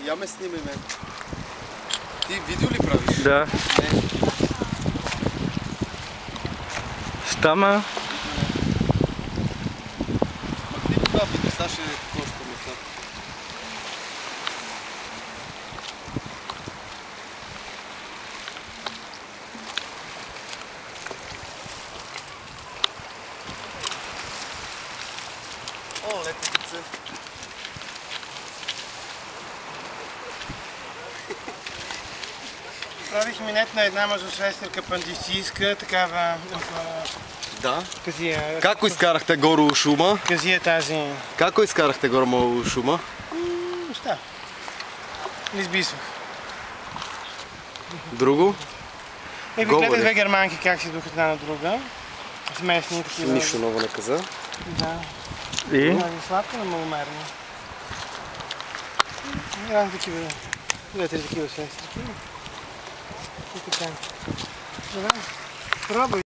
Я ме снимай мен. Ти видео ли правиш? Да. Не. Стама. Махни това видео, сега ще коста местата. О, леко деце. Правих минет на една мазосестерка апендицитска, такава Да. казия. Како изкарахте горе шума? Казия тази. Како изкарахте горе шума? Неща. Не избисвах. Друго? Ви гледах две германки как си духат една на друга. Смесни такива. Нищо ново не каза. Да. И? Много сладко, но маломерно. Разни такива. Две-три такива сестерки. И така. Добре. Пробуй.